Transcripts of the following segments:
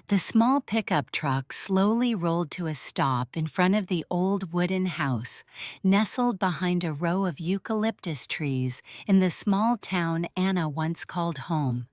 The small pickup truck slowly rolled to a stop in front of the old wooden house, nestled behind a row of eucalyptus trees in the small town Anna once called home.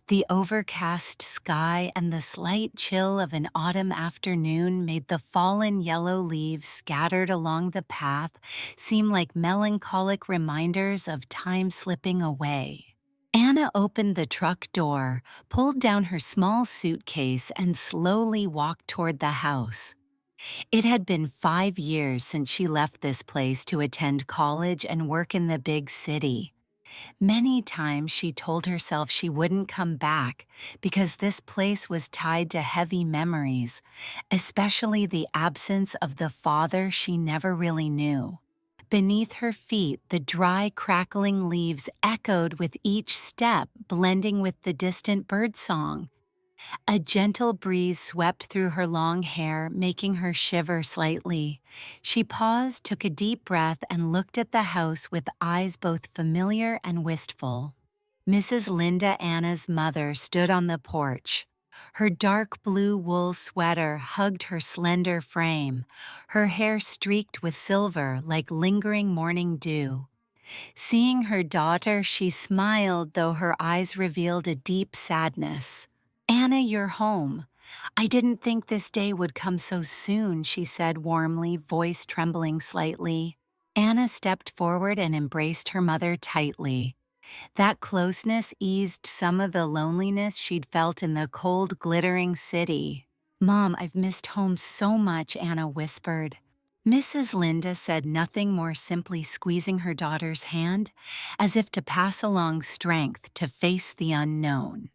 The overcast sky and the slight chill of an autumn afternoon made the fallen yellow leaves scattered along the path seem like melancholic reminders of time slipping away. Anna opened the truck door, pulled down her small suitcase, and slowly walked toward the house. It had been 5 years since she left this place to attend college and work in the big city. Many times she told herself she wouldn't come back because this place was tied to heavy memories, especially the absence of the father she never really knew. Beneath her feet, the dry, crackling leaves echoed with each step, blending with the distant birdsong. A gentle breeze swept through her long hair, making her shiver slightly. She paused, took a deep breath, and looked at the house with eyes both familiar and wistful. Mrs. Linda Anna's mother stood on the porch. Her dark blue wool sweater hugged her slender frame, her hair streaked with silver like lingering morning dew. Seeing her daughter, she smiled, though her eyes revealed a deep sadness. "Anna, you're home. I didn't think this day would come so soon," she said warmly, voice trembling slightly. Anna stepped forward and embraced her mother tightly. That closeness eased some of the loneliness she'd felt in the cold, glittering city. "Mom, I've missed home so much," Anna whispered. Mrs. Linda said nothing more, simply squeezing her daughter's hand, as if to pass along strength to face the unknown.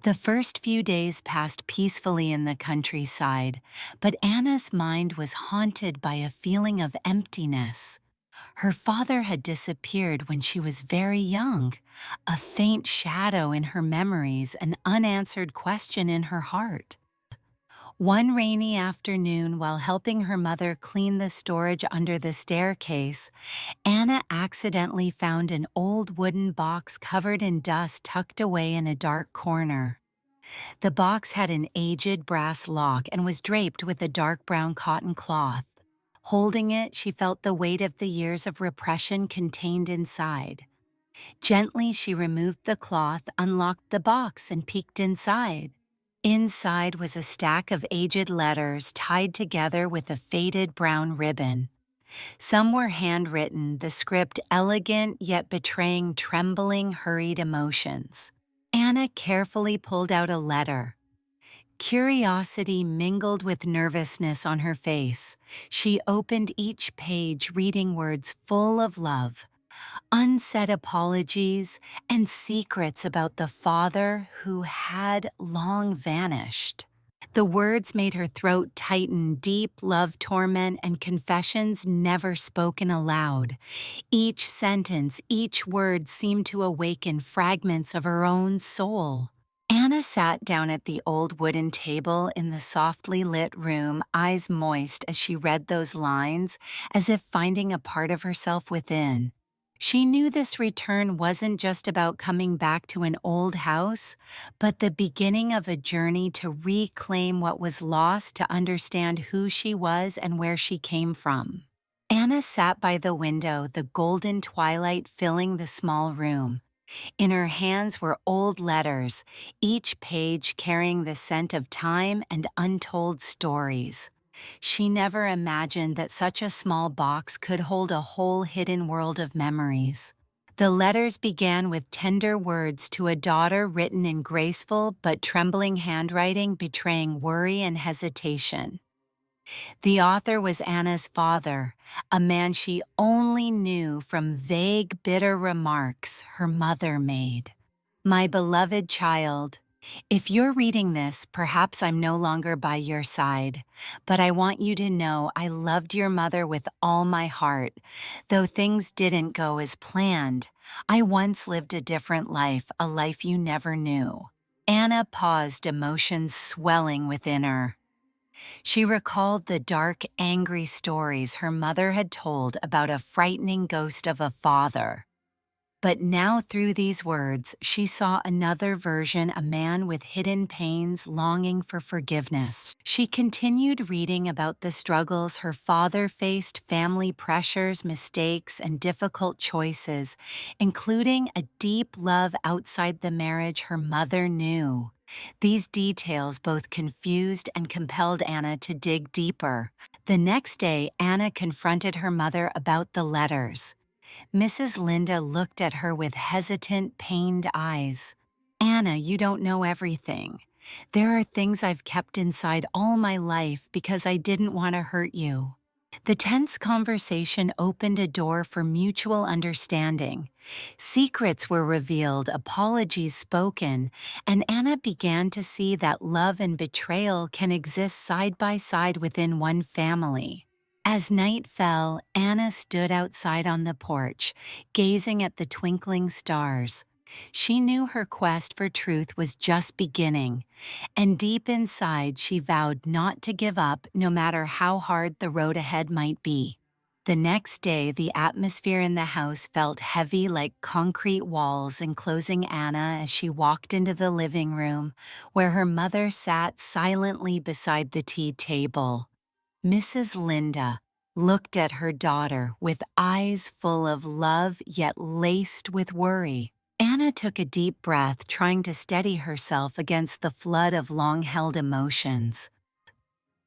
The first few days passed peacefully in the countryside, but Anna's mind was haunted by a feeling of emptiness. Her father had disappeared when she was very young, a faint shadow in her memories, an unanswered question in her heart. One rainy afternoon, while helping her mother clean the storage under the staircase, Anna accidentally found an old wooden box covered in dust tucked away in a dark corner. The box had an aged brass lock and was draped with a dark brown cotton cloth. Holding it, she felt the weight of the years of repression contained inside. Gently, she removed the cloth, unlocked the box, and peeked inside. Inside was a stack of aged letters tied together with a faded brown ribbon. Some were handwritten, the script elegant yet betraying trembling, hurried emotions. Anna carefully pulled out a letter. Curiosity mingled with nervousness on her face. She opened each page, reading words full of love, unsaid apologies, and secrets about the father who had long vanished. The words made her throat tighten, deep love torment and confessions never spoken aloud. Each sentence, each word seemed to awaken fragments of her own soul. Anna sat down at the old wooden table in the softly lit room, eyes moist as she read those lines, as if finding a part of herself within. She knew this return wasn't just about coming back to an old house, but the beginning of a journey to reclaim what was lost, to understand who she was and where she came from. Anna sat by the window, the golden twilight filling the small room. In her hands were old letters, each page carrying the scent of time and untold stories. She never imagined that such a small box could hold a whole hidden world of memories. The letters began with tender words to a daughter, written in graceful but trembling handwriting, betraying worry and hesitation. The author was Anna's father, a man she only knew from vague, bitter remarks her mother made. "My beloved child, if you're reading this, perhaps I'm no longer by your side, but I want you to know I loved your mother with all my heart. Though things didn't go as planned, I once lived a different life, a life you never knew." Anna paused, emotions swelling within her. She recalled the dark, angry stories her mother had told about a frightening ghost of a father. But now, through these words, she saw another version, a man with hidden pains longing for forgiveness. She continued reading about the struggles her father faced, family pressures, mistakes, and difficult choices, including a deep love outside the marriage her mother knew. These details both confused and compelled Anna to dig deeper. The next day, Anna confronted her mother about the letters. Mrs. Linda looked at her with hesitant, pained eyes. "Anna, you don't know everything. There are things I've kept inside all my life because I didn't want to hurt you." The tense conversation opened a door for mutual understanding. Secrets were revealed, apologies spoken, and Anna began to see that love and betrayal can exist side by side within one family. As night fell, Anna stood outside on the porch, gazing at the twinkling stars. She knew her quest for truth was just beginning, and deep inside she vowed not to give up no matter how hard the road ahead might be. The next day, the atmosphere in the house felt heavy like concrete walls enclosing Anna as she walked into the living room, where her mother sat silently beside the tea table. Mrs. Linda looked at her daughter with eyes full of love yet laced with worry. Anna took a deep breath, trying to steady herself against the flood of long-held emotions.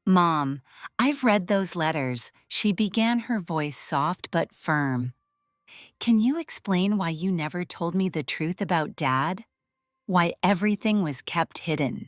"Mom, I've read those letters," she began, her voice soft but firm. "Can you explain why you never told me the truth about Dad? Why everything was kept hidden?"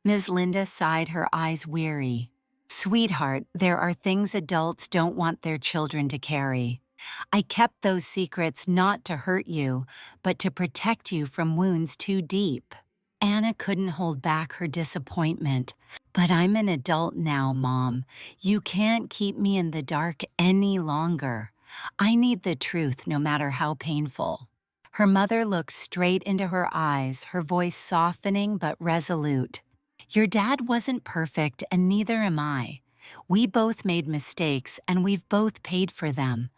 Ms. Linda sighed, her eyes weary. "Sweetheart, there are things adults don't want their children to carry. I kept those secrets not to hurt you, but to protect you from wounds too deep." Anna couldn't hold back her disappointment. "But I'm an adult now, Mom. You can't keep me in the dark any longer. I need the truth, no matter how painful." Her mother looked straight into her eyes, her voice softening but resolute. "Your dad wasn't perfect, and neither am I. We both made mistakes, and we've both paid for them.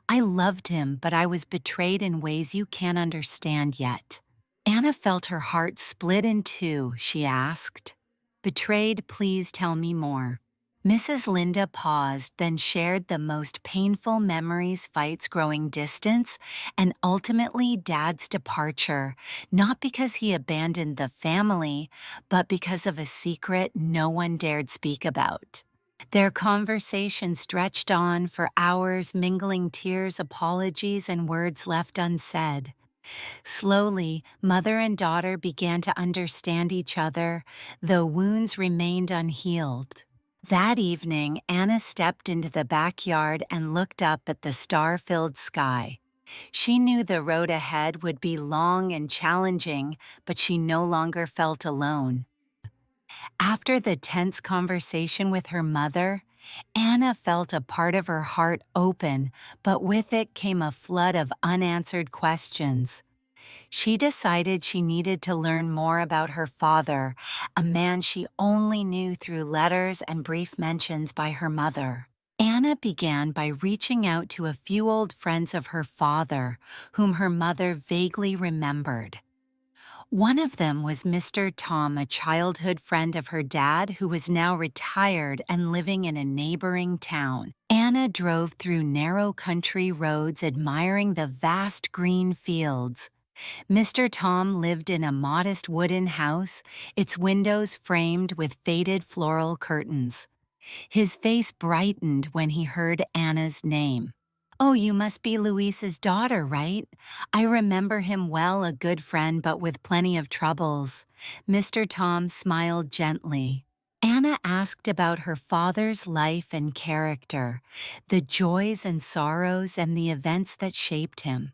I loved him, but I was betrayed in ways you can't understand yet." Anna felt her heart split in two. She asked, "Betrayed, please tell me more." Mrs. Linda paused, then shared the most painful memories, fights, growing distance, and ultimately Dad's departure, not because he abandoned the family, but because of a secret no one dared speak about. Their conversation stretched on for hours, mingling tears, apologies, and words left unsaid. Slowly, mother and daughter began to understand each other, though wounds remained unhealed. That evening, Anna stepped into the backyard and looked up at the star-filled sky. She knew the road ahead would be long and challenging, but she no longer felt alone. After the tense conversation with her mother, Anna felt a part of her heart open, but with it came a flood of unanswered questions. She decided she needed to learn more about her father, a man she only knew through letters and brief mentions by her mother. Anna began by reaching out to a few old friends of her father, whom her mother vaguely remembered. One of them was Mr. Tom, a childhood friend of her dad who was now retired and living in a neighboring town. Anna drove through narrow country roads, admiring the vast green fields. Mr. Tom lived in a modest wooden house, its windows framed with faded floral curtains. His face brightened when he heard Anna's name. "Oh, you must be Luisa's daughter, right? I remember him well, a good friend but with plenty of troubles." Mr. Tom smiled gently. Anna asked about her father's life and character, the joys and sorrows and the events that shaped him.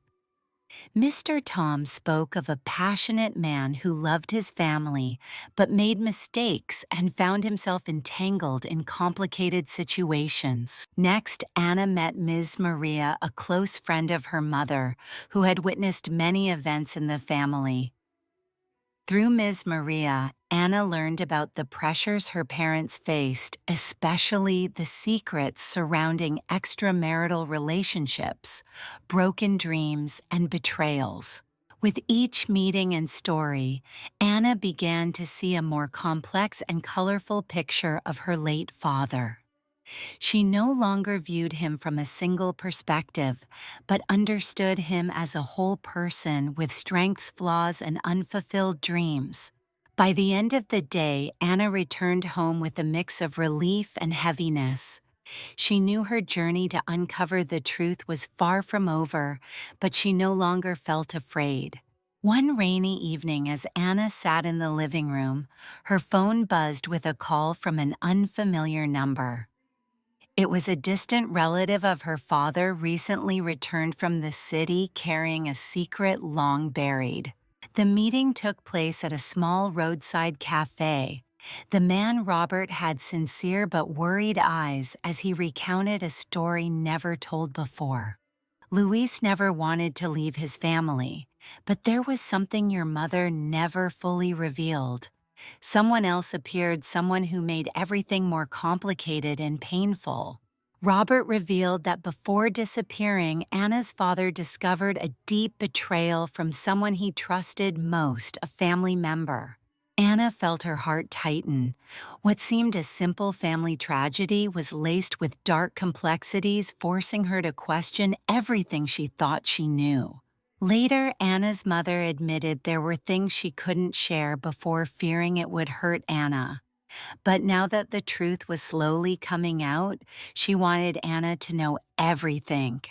Mr. Tom spoke of a passionate man who loved his family but made mistakes and found himself entangled in complicated situations. Next, Anna met Ms. Maria, a close friend of her mother, who had witnessed many events in the family. Through Ms. Maria, Anna learned about the pressures her parents faced, especially the secrets surrounding extramarital relationships, broken dreams, and betrayals. With each meeting and story, Anna began to see a more complex and colorful picture of her late father. She no longer viewed him from a single perspective, but understood him as a whole person with strengths, flaws, and unfulfilled dreams. By the end of the day, Anna returned home with a mix of relief and heaviness. She knew her journey to uncover the truth was far from over, but she no longer felt afraid. One rainy evening, as Anna sat in the living room, her phone buzzed with a call from an unfamiliar number. It was a distant relative of her father recently returned from the city carrying a secret long buried. The meeting took place at a small roadside cafe. The man Robert had sincere but worried eyes as he recounted a story never told before. Luis never wanted to leave his family, but there was something your mother never fully revealed. Someone else appeared, someone who made everything more complicated and painful. Robert revealed that before disappearing, Anna's father discovered a deep betrayal from someone he trusted most, a family member. Anna felt her heart tighten. What seemed a simple family tragedy was laced with dark complexities, forcing her to question everything she thought she knew. Later, Anna's mother admitted there were things she couldn't share before fearing it would hurt Anna. But now that the truth was slowly coming out, she wanted Anna to know everything.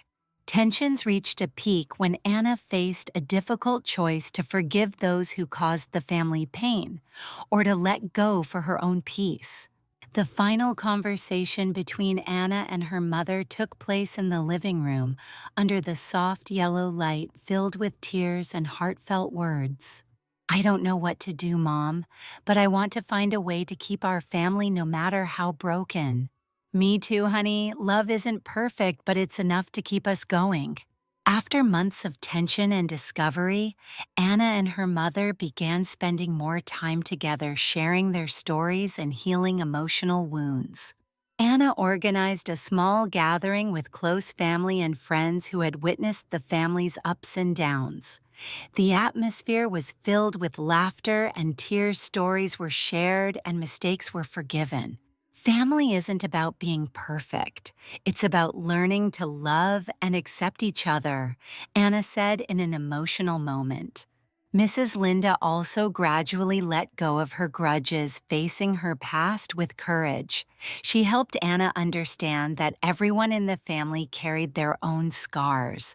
Tensions reached a peak when Anna faced a difficult choice to forgive those who caused the family pain, or to let go for her own peace. The final conversation between Anna and her mother took place in the living room, under the soft yellow light filled with tears and heartfelt words. "I don't know what to do, Mom, but I want to find a way to keep our family no matter how broken." "Me too, honey. Love isn't perfect, but it's enough to keep us going." After months of tension and discovery, Anna and her mother began spending more time together, sharing their stories and healing emotional wounds. Anna organized a small gathering with close family and friends who had witnessed the family's ups and downs. The atmosphere was filled with laughter and tears, stories were shared, and mistakes were forgiven. Family isn't about being perfect. It's about learning to love and accept each other, Anna said in an emotional moment. Mrs. Linda also gradually let go of her grudges, facing her past with courage. She helped Anna understand that everyone in the family carried their own scars,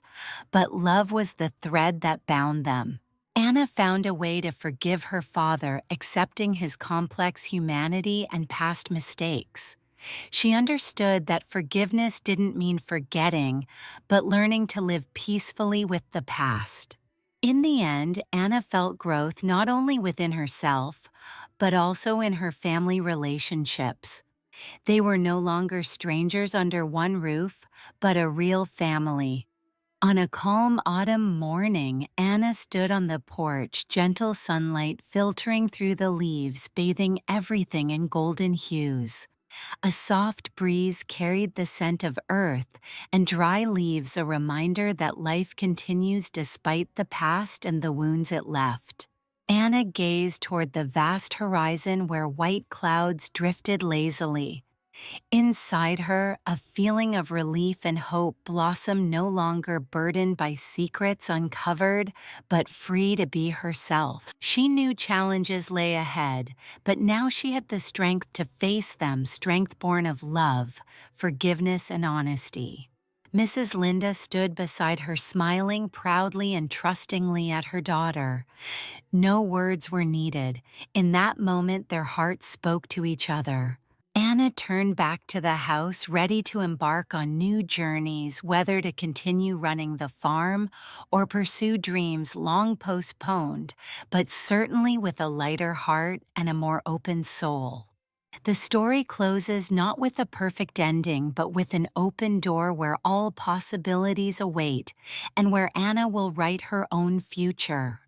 but love was the thread that bound them. Anna found a way to forgive her father, accepting his complex humanity and past mistakes. She understood that forgiveness didn't mean forgetting, but learning to live peacefully with the past. In the end, Anna felt growth not only within herself, but also in her family relationships. They were no longer strangers under one roof, but a real family. On a calm autumn morning, Anna stood on the porch, gentle sunlight filtering through the leaves, bathing everything in golden hues. A soft breeze carried the scent of earth, and dry leaves a reminder that life continues despite the past and the wounds it left. Anna gazed toward the vast horizon where white clouds drifted lazily. Inside her, a feeling of relief and hope blossomed, no longer burdened by secrets uncovered, but free to be herself. She knew challenges lay ahead, but now she had the strength to face them, strength born of love, forgiveness, and honesty. Mrs. Linda stood beside her, smiling proudly and trustingly at her daughter. No words were needed. In that moment, their hearts spoke to each other. Anna turned back to the house, ready to embark on new journeys, whether to continue running the farm or pursue dreams long postponed, but certainly with a lighter heart and a more open soul. The story closes not with a perfect ending, but with an open door where all possibilities await, and where Anna will write her own future.